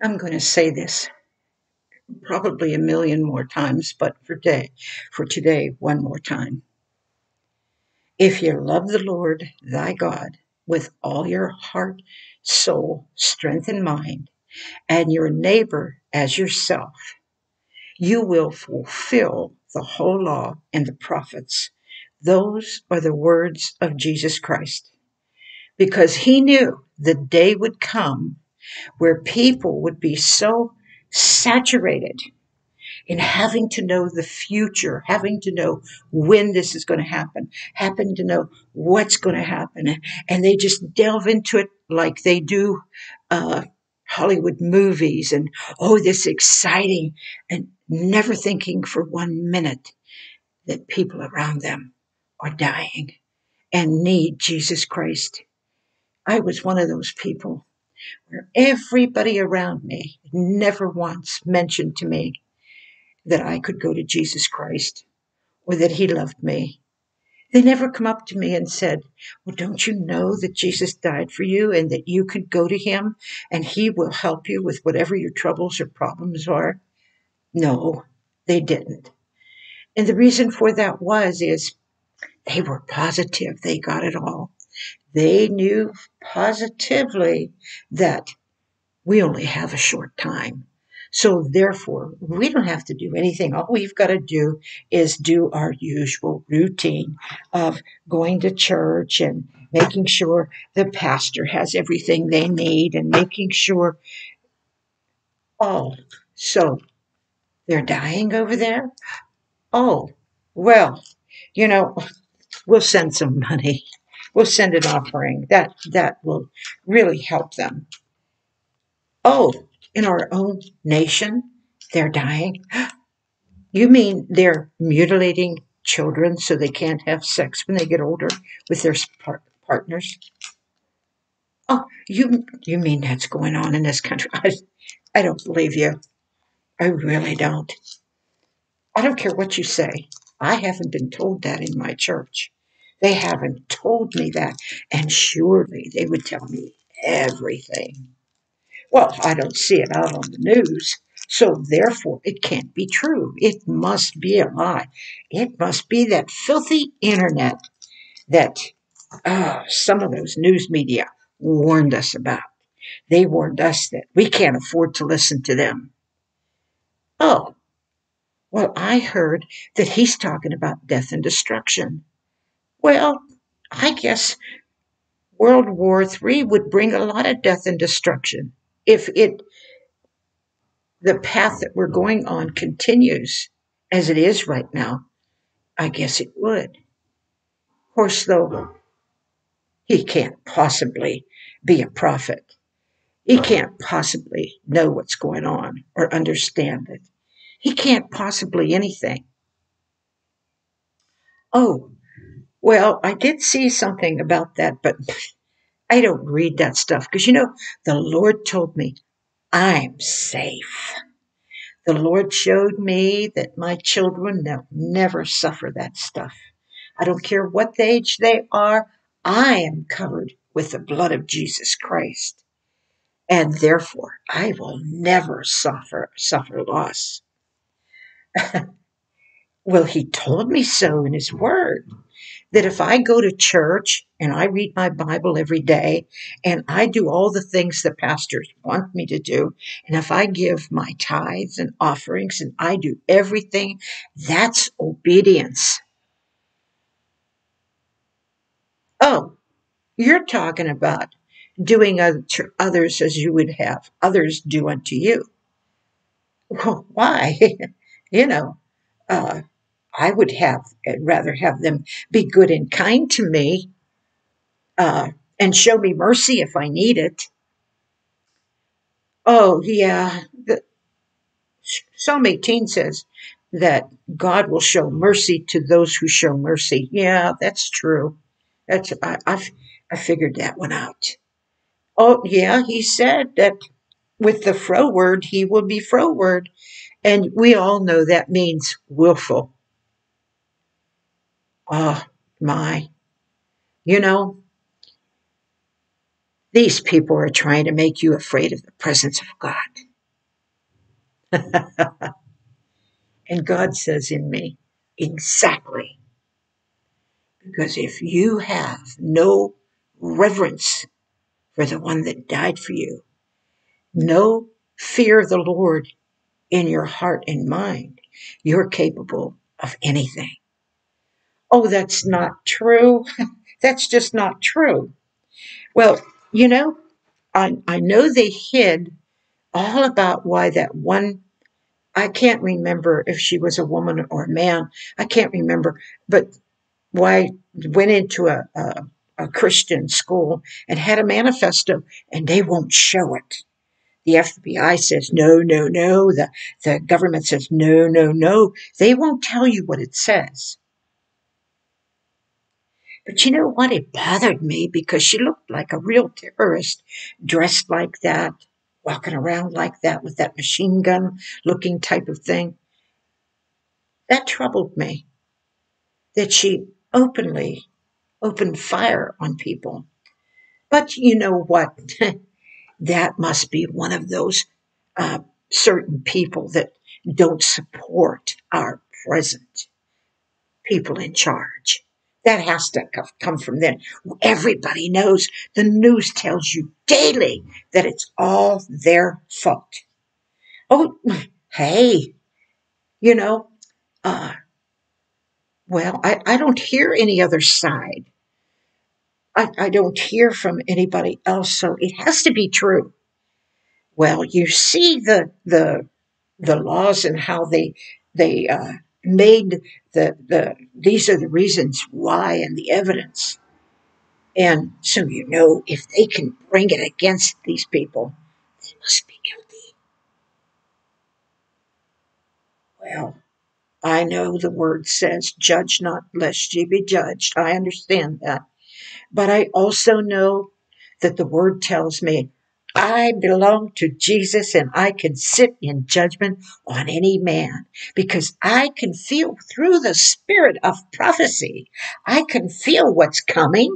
I'm going to say this probably a million more times, but for today, one more time. If you love the Lord thy God with all your heart, soul, strength, and mind, and your neighbor as yourself, you will fulfill the whole law and the prophets. Those are the words of Jesus Christ. Because he knew the day would come where people would be so saturated in having to know the future, having to know when this is going to happen, having to know what's going to happen. And they just delve into it like they do Hollywood movies and, oh, this exciting, and never thinking for 1 minute that people around them are dying and need Jesus Christ. I was one of those people where everybody around me never once mentioned to me that I could go to Jesus Christ or that he loved me. They never come up to me and said, well, don't you know that Jesus died for you and that you could go to him and he will help you with whatever your troubles or problems are? No, they didn't. And the reason for that is they were positive they got it all. They knew positively that we only have a short time. So therefore, we don't have to do anything. All we've got to do is do our usual routine of going to church and making sure the pastor has everything they need and making sure, oh, so they're dying over there? Oh, well, you know, we'll send some money. We'll send an offering. That will really help them. Oh, in our own nation, they're dying. You mean they're mutilating children so they can't have sex when they get older with their partners? Oh, you mean that's going on in this country? I don't believe you. I really don't. I don't care what you say. I haven't been told that in my church. They haven't told me that. And surely they would tell me everything. Well, I don't see it out on the news, so therefore it can't be true. It must be a lie. It must be that filthy internet that some of those news media warned us about. They warned us that we can't afford to listen to them. Oh, well, I heard that he's talking about death and destruction. Well, I guess World War III would bring a lot of death and destruction if the path that we're going on continues as it is right now. I guess it would. Of course, though, he can't possibly be a prophet. He can't possibly know what's going on or understand it. He can't possibly anything. Oh, well, I did see something about that, but I don't read that stuff because, the Lord told me I'm safe. The Lord showed me that my children will never suffer that stuff. I don't care what age they are, I am covered with the blood of Jesus Christ. And therefore, I will never suffer loss. Well, he told me so in his word that if I go to church and I read my Bible every day and I do all the things the pastors want me to do, and if I give my tithes and offerings and I do everything, that's obedience. Oh, you're talking about doing unto others as you would have others do unto you. Well, why? you know, uh, I would rather have them be good and kind to me and show me mercy if I need it. Oh, yeah. Psalm 18 says that God will show mercy to those who show mercy. Yeah, that's true. I figured that one out. Oh, yeah, he said that with the froward, he will be froward. And we all know that means willful. Oh, my. You know, these people are trying to make you afraid of the presence of God. And God says in me, exactly. Because if you have no reverence for the one that died for you, no fear of the Lord in your heart and mind, you're capable of anything. Oh, that's not true. That's just not true. Well, you know, I know they hid all about why that one, I can't remember if she was a woman or a man. I can't remember, but why went into a Christian school and had a manifesto and they won't show it. The FBI says, no, no, no. The government says, no, no, no. They won't tell you what it says. But you know what? It bothered me because she looked like a real terrorist, dressed like that, walking around like that with that machine gun looking type of thing. That troubled me that she openly opened fire on people. But you know what? That must be one of those uh, certain people that don't support our present people in charge. That has to come from them. Everybody knows the news tells you daily that it's all their fault. Oh, hey, you know, uh, well, I don't hear any other side. I don't hear from anybody else, so it has to be true. Well, you see the laws and how they made the these are the reasons why and the evidence. And so you know if they can bring it against these people, they must be guilty. Well, I know the word says, judge not lest ye be judged. I understand that. But I also know that the word tells me I belong to Jesus and I can sit in judgment on any man because I can feel through the spirit of prophecy. I can feel what's coming.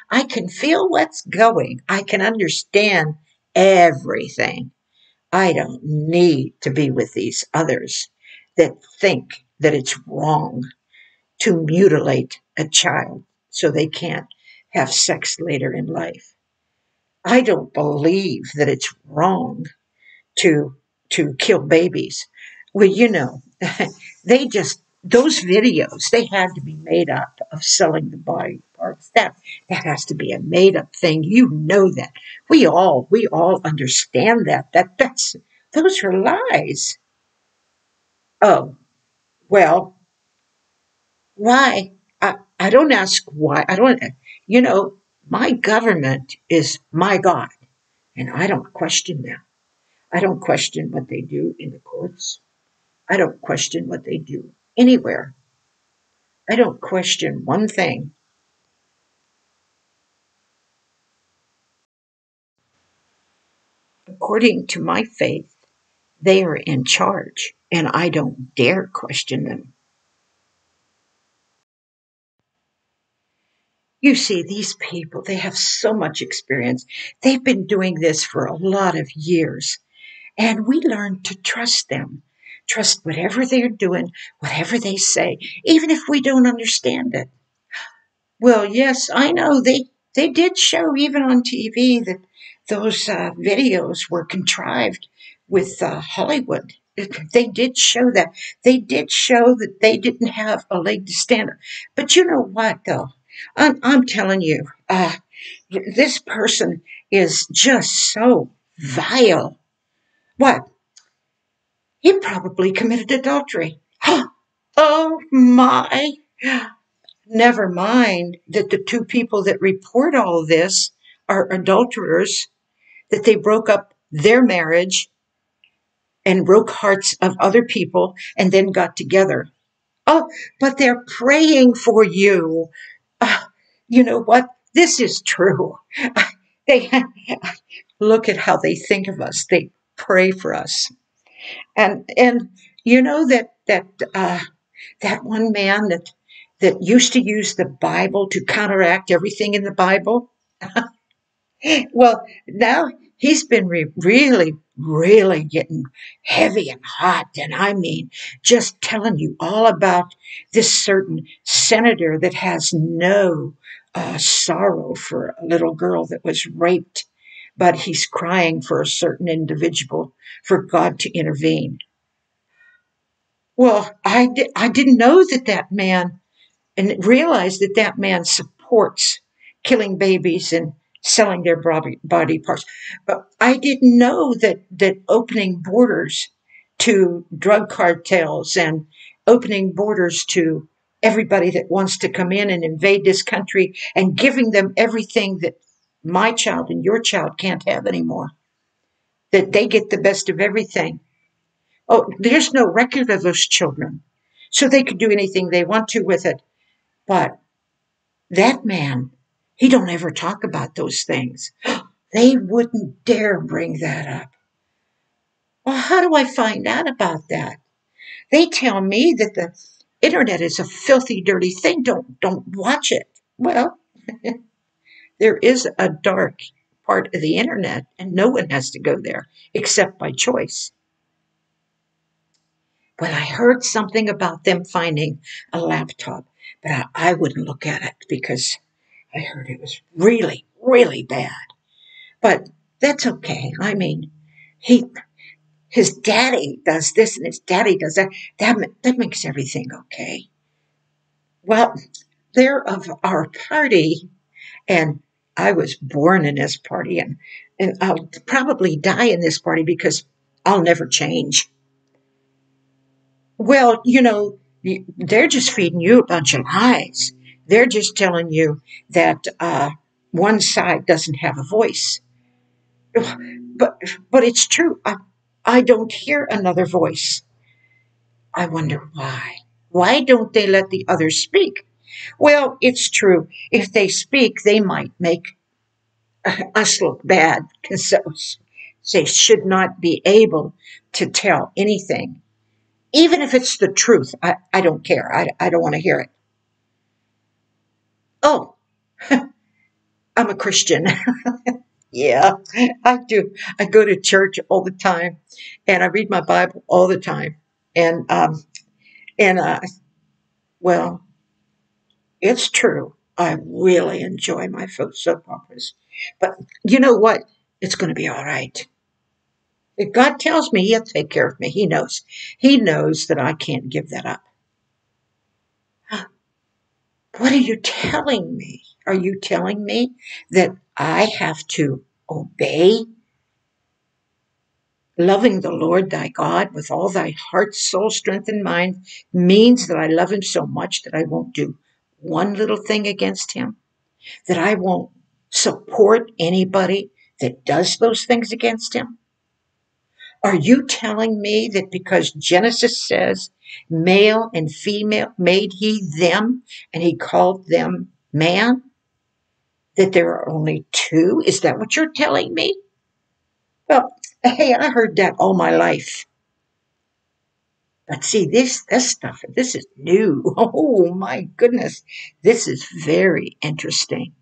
I can feel what's going. I can understand everything. I don't need to be with these others that think that it's wrong to mutilate a child so they can't have sex later in life. I don't believe that it's wrong to to kill babies. Well, you know, they just those videos they had to be made up of selling the body parts. That has to be a made up thing. You know that. We all understand that. That's those are lies. Oh, well, why? I don't ask why. I don't, you know, my government is my God, and I don't question them. I don't question what they do in the courts. I don't question what they do anywhere. I don't question one thing. According to my faith, they are in charge, and I don't dare question them. You see, these people, they have so much experience. They've been doing this for a lot of years. And we learn to trust them, trust whatever they're doing, whatever they say, even if we don't understand it. Well, yes, I know they did show even on TV that those videos were contrived with Hollywood. They did show that. They did show that they didn't have a leg to stand on. But you know what, though? I'm telling you, this person is just so vile. What? He probably committed adultery. Oh my. Never mind that the two people that report all this are adulterers, that they broke up their marriage and broke hearts of other people and then got together. Oh, but they're praying for you. Uh, you know what? This is true. They look at how they think of us. They pray for us. And you know that one man that used to use the Bible to counteract everything in the Bible. Well, now he's been really, really getting heavy and hot. And I mean, just telling you all about this certain senator that has no sorrow for a little girl that was raped, but he's crying for a certain individual for God to intervene. Well, I didn't know that man and realize that man supports killing babies and selling their body parts. But I didn't know that opening borders to drug cartels and opening borders to everybody that wants to come in and invade this country and giving them everything that my child and your child can't have anymore, that they get the best of everything. Oh, there's no record of those children, so they could do anything they want to with it. But that man, he don't ever talk about those things. They wouldn't dare bring that up. Well, how do I find out about that? They tell me that the internet is a filthy, dirty thing. Don't watch it. Well, there is a dark part of the internet, and no one has to go there except by choice. Well, I heard something about them finding a laptop, but I wouldn't look at it because I heard it was really, really bad. But that's okay. I mean, he his daddy does this and his daddy does that. That makes everything okay. Well, they're of our party, and I was born in this party, and I'll probably die in this party because I'll never change. Well, they're just feeding you a bunch of lies. They're just telling you that one side doesn't have a voice. But it's true. I don't hear another voice. I wonder why. Why don't they let the others speak? Well, it's true. If they speak, they might make us look bad because they should not be able to tell anything. Even if it's the truth, I don't care. I don't want to hear it. Oh, I'm a Christian. Yeah, I do. I go to church all the time, and I read my Bible all the time. And and well, it's true. I really enjoy my soap operas, but you know what? It's going to be all right. If God tells me He'll take care of me, He knows. He knows that I can't give that up. What are you telling me? Are you telling me that I have to obey loving the Lord thy God with all thy heart, soul, strength, and mind means that I love him so much that I won't do one little thing against him, that I won't support anybody that does those things against him? Are you telling me that because Genesis says male and female made he them and he called them man, that there are only two? Is that what you're telling me? Well, hey, I heard that all my life. But see, this stuff, this is new. Oh my goodness. This is very interesting.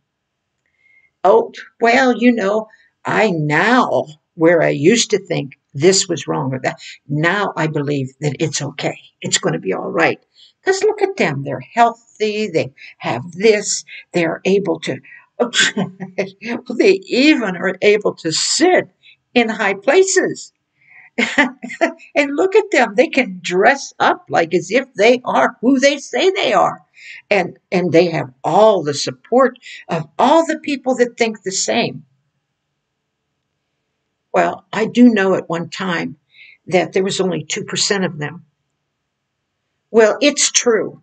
Oh, well, I now, where I used to think this was wrong or that, now I believe that it's okay. It's going to be all right. Because look at them. They're healthy. They have this. They're able to, they even are able to sit in high places. And look at them. They can dress up like as if they are who they say they are. And they have all the support of all the people that think the same. Well, I do know at one time that there was only 2% of them. Well, it's true.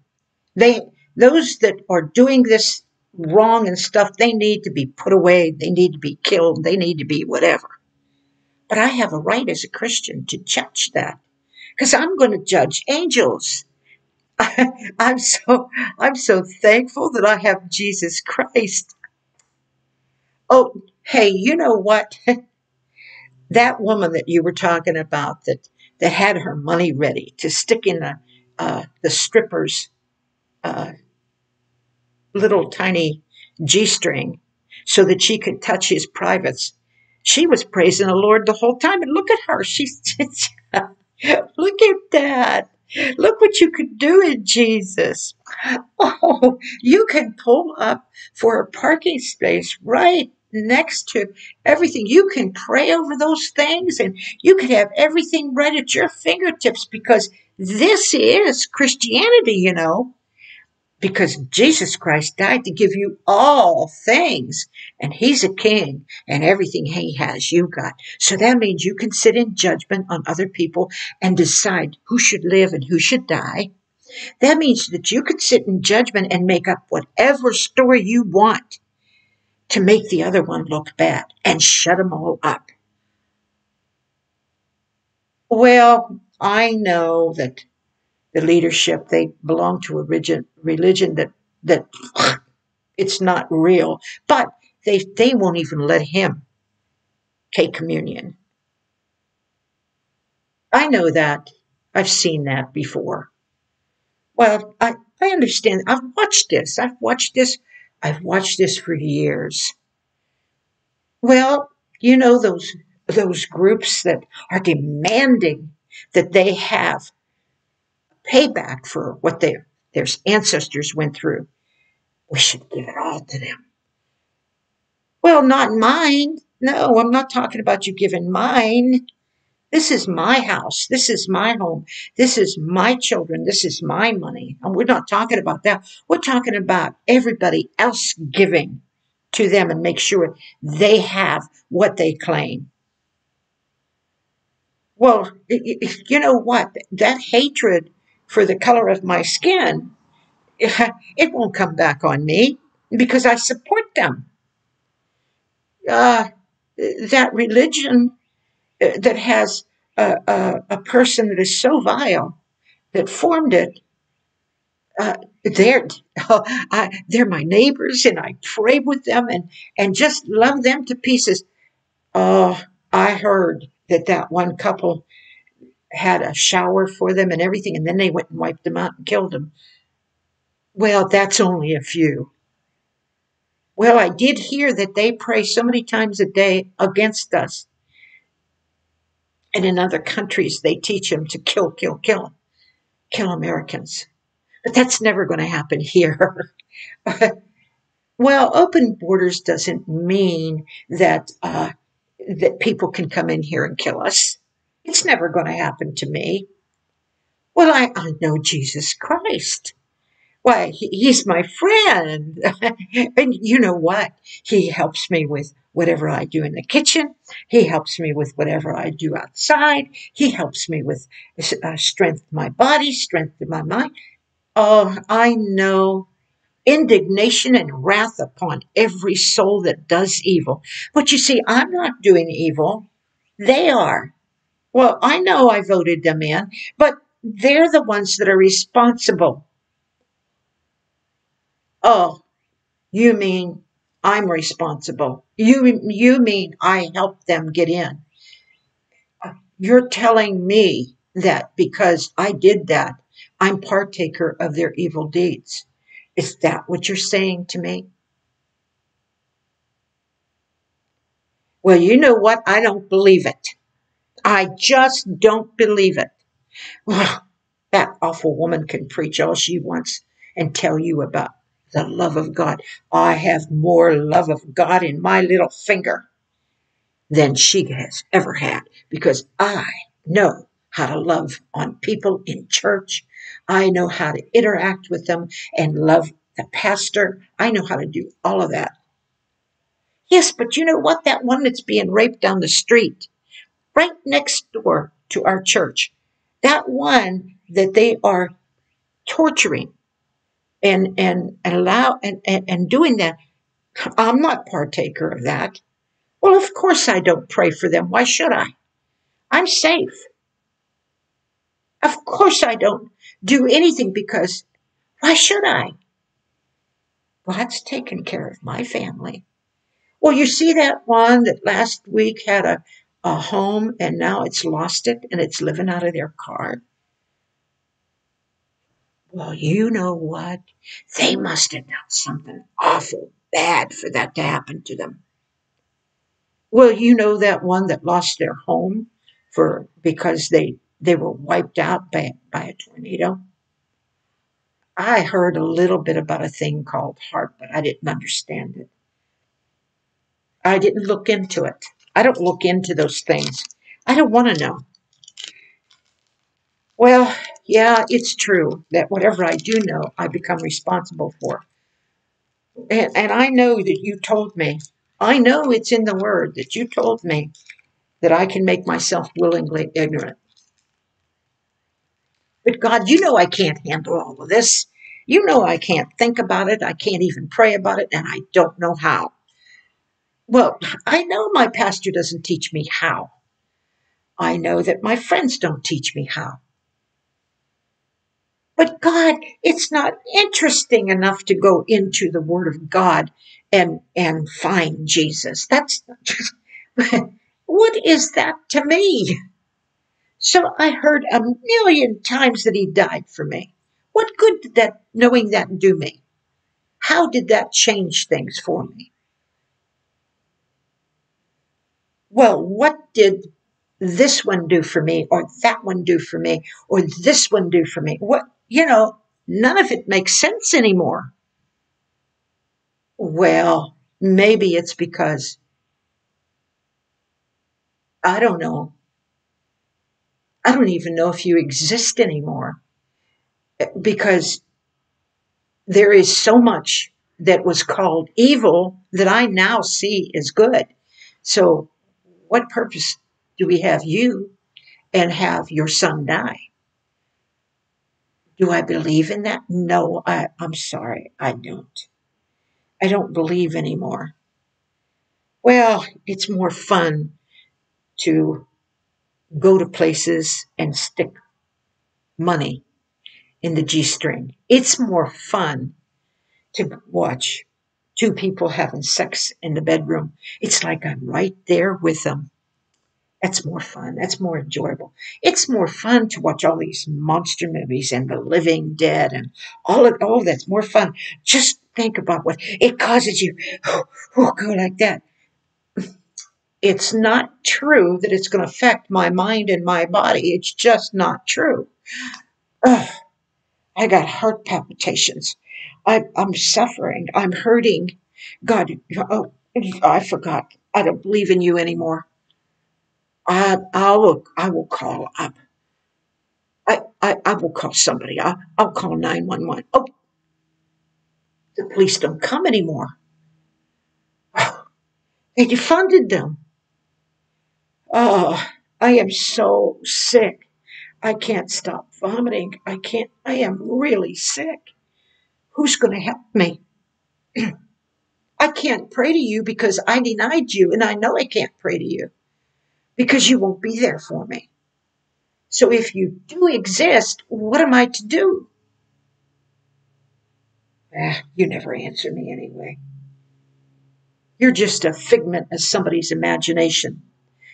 They those that are doing this wrong and stuff, they need to be put away. They need to be killed. They need to be whatever. But I have a right as a Christian to judge that because I'm going to judge angels. I'm so I'm so thankful that I have Jesus Christ. Oh, hey, you know what? That woman that you were talking about that had her money ready to stick in the stripper's uh, little tiny G string so that she could touch his privates. She was praising the Lord the whole time. And look at her. She's just, look at that. Look what you could do in Jesus. Oh, you can pull up for a parking space right next to everything. You can pray over those things and you can have everything right at your fingertips because this is Christianity, you know, because Jesus Christ died to give you all things and he's a king and everything he has you got. So that means you can sit in judgment on other people and decide who should live and who should die. That means that you could sit in judgment and make up whatever story you want to make the other one look bad and shut them all up. Well, I know that the leadership, they belong to a religion that it's not real, but they won't even let him take communion. I know that. I've seen that before. Well, I understand. I've watched this. I've watched this for years. Well, you know those groups that are demanding that they have payback for what their ancestors went through. We should give it all to them. Well, not mine. No, I'm not talking about you giving mine. This is my house. This is my home. This is my children. This is my money. And we're not talking about that. We're talking about everybody else giving to them and make sure they have what they claim. Well, you know what? That hatred for the color of my skin, it won't come back on me because I support them. Uh, that religion that has a person that is so vile that formed it, they're they're my neighbors, and I pray with them and just love them to pieces. Oh, I heard that one couple had a shower for them and everything, and then they went and wiped them out and killed them. Well, that's only a few. Well, I did hear that they pray so many times a day against us. And in other countries, they teach them to kill Americans. But that's never going to happen here. Well, open borders doesn't mean that people can come in here and kill us. It's never going to happen to me. Well, I know Jesus Christ. Why, he's my friend. And you know what? He helps me with whatever I do in the kitchen. He helps me with whatever I do outside. He helps me with strength of my body, strength of my mind. Oh, I know indignation and wrath upon every soul that does evil. But you see, I'm not doing evil. They are. Well, I know I voted them in, but they're the ones that are responsible. Oh, you mean I'm responsible? You mean I helped them get in? You're telling me that because I did that, I'm partaker of their evil deeds. Is that what you're saying to me? Well, you know what? I don't believe it. I just don't believe it. Well, that awful woman can preach all she wants and tell you about the love of God. I have more love of God in my little finger than she has ever had because I know how to love on people in church. I know how to interact with them and love the pastor. I know how to do all of that. Yes, but you know what? That one that's being raped down the street, right next door to our church, that one that they are torturing and doing that, I'm not partaker of that. Well, of course I don't pray for them. Why should I? I'm safe. Of course I don't do anything because why should I? God's taken care of my family. Well, you see that one that last week had a home and now it's lost it and it's living out of their car. Well, you know what? They must have done something awful bad for that to happen to them. Well, you know that one that lost their home for because they were wiped out by a tornado. I heard a little bit about a thing called HARP, but I didn't understand it. I didn't look into it. I don't look into those things. I don't want to know. Well, yeah, it's true that whatever I do know, I become responsible for. And I know that you told me, I know it's in the word that you told me that I can make myself willingly ignorant. But God, you know I can't handle all of this. You know I can't think about it. I can't even pray about it, and I don't know how. Well, I know my pastor doesn't teach me how. I know that my friends don't teach me how. But God, it's not interesting enough to go into the Word of God and find Jesus. That's what is that to me? So I heard a million times that He died for me. What good did that knowing that do me? How did that change things for me? Well, what did this one do for me, or that one do for me, or this one do for me? What, none of it makes sense anymore. Well, maybe it's because I don't know. I don't even know if you exist anymore because there is so much that was called evil that I now see as good. So, what purpose do we have you and have your son die? Do I believe in that? No, I'm sorry, I don't. I don't believe anymore. Well, it's more fun to go to places and stick money in the G string. It's more fun to watch two people having sex in the bedroom. It's like I'm right there with them. That's more fun. That's more enjoyable. It's more fun to watch all these monster movies and The Living Dead and all that's more fun. Just think about what it causes you. Go like that. It's not true that it's going to affect my mind and my body. It's just not true. Ugh, I got heart palpitations. I'm suffering. I'm hurting. God, oh, I forgot. I don't believe in you anymore. I will call up. I will call somebody. I'll call 911. Oh, the police don't come anymore. They defunded them. Oh, I am so sick. I can't stop vomiting. I am really sick. Who's going to help me? I can't pray to you because I denied you, and I know I can't pray to you because you won't be there for me. So if you do exist, what am I to do? You never answer me anyway. You're just a figment of somebody's imagination.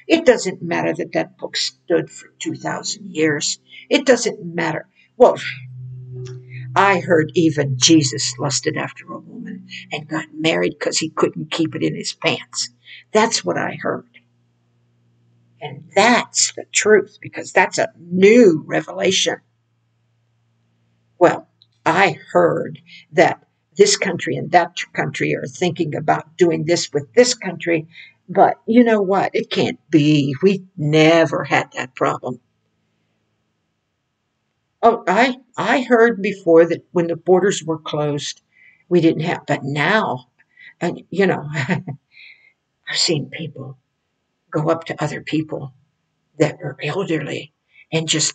It doesn't matter that that book stood for 2,000 years. It doesn't matter. Well, I heard even Jesus lusted after a woman and got married because he couldn't keep it in his pants. That's what I heard. And that's the truth because that's a new revelation. Well, I heard that this country and that country are thinking about doing this with this country. But you know what? It can't be. We never had that problem. Oh, I heard before that when the borders were closed, we didn't have, but now, and I've seen people go up to other people that are elderly and just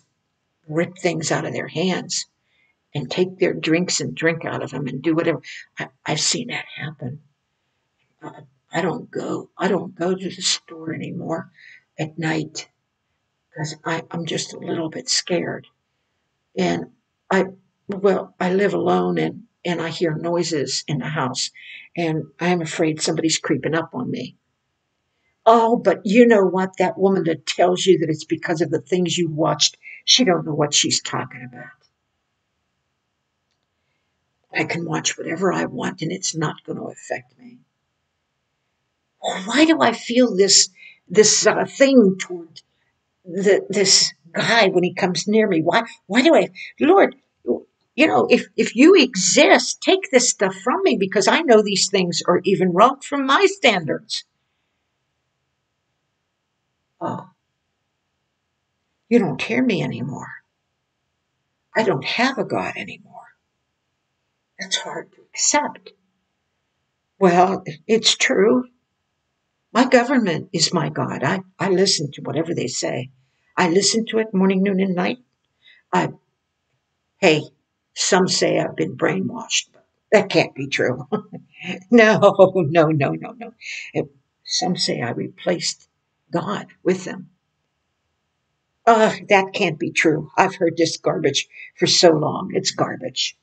rip things out of their hands and take their drinks and drink out of them and do whatever. I've seen that happen. Uh, I don't go to the store anymore at night because I'm just a little bit scared. And I live alone and I hear noises in the house and I'm afraid somebody's creeping up on me. Oh, but you know what? That woman that tells you that it's because of the things you watched, she don't know what she's talking about. I can watch whatever I want and it's not going to affect me. Why do I feel this thing toward this guy when he comes near me? Why do I, Lord? If you exist, take this stuff from me because I know these things are even wrong from my standards. Oh, you don't hear me anymore. I don't have a God anymore. That's hard to accept. Well, it's true. My government is my God. I listen to whatever they say. I listen to it morning, noon, and night. I, hey, some say I've been brainwashed, but that can't be true. No, no, no, no, no. Some say I replaced God with them. That can't be true. I've heard this garbage for so long. It's garbage.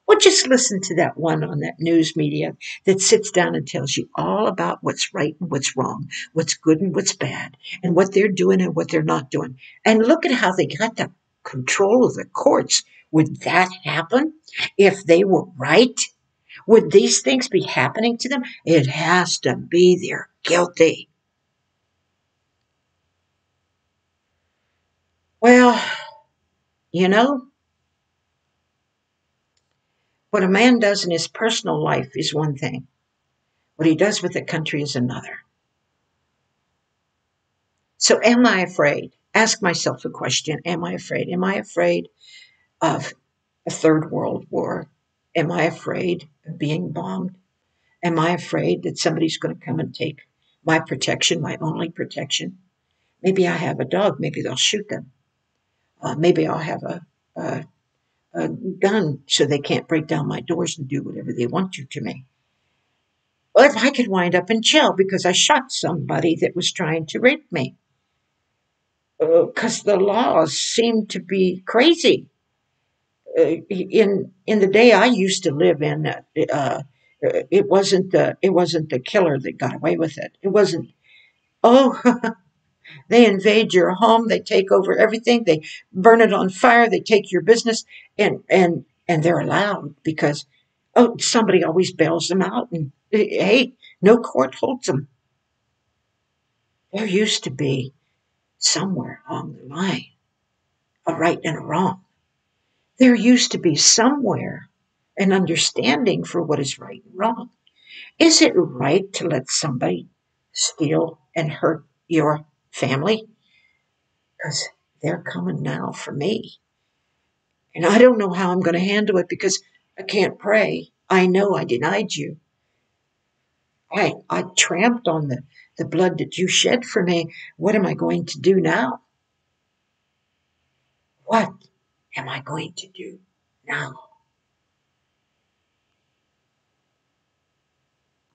Well, just listen to that one on that news media that sits down and tells you all about what's right and what's wrong, what's good and what's bad, and what they're doing and what they're not doing. And look at how they got the control of the courts. Would that happen if they were right? Would these things be happening to them? It has to be they're guilty. Well, you know, what a man does in his personal life is one thing. What he does with the country is another. So am I afraid? Ask myself a question. Am I afraid? Am I afraid of a third world war? Am I afraid of being bombed? Am I afraid that somebody's going to come and take my protection, my only protection? Maybe I have a dog. Maybe they'll shoot them. Maybe I'll have a, a gun so they can't break down my doors and do whatever they want to me. Well, if I could wind up in jail because I shot somebody that was trying to rape me, because the laws seem to be crazy. In the day I used to live in, it wasn't the killer that got away with it. It wasn't. Oh, they invade your home, they take over everything, they burn it on fire, they take your business, and they're allowed because somebody always bails them out, and hey, no court holds them. There used to be somewhere along the line a right and a wrong. There used to be somewhere an understanding for what is right and wrong. Is it right to let somebody steal and hurt your family? Because they're coming now for me. And I don't know how I'm going to handle it because I can't pray. I know I denied you. I tramped on the blood that you shed for me. What am I going to do now? What am I going to do now?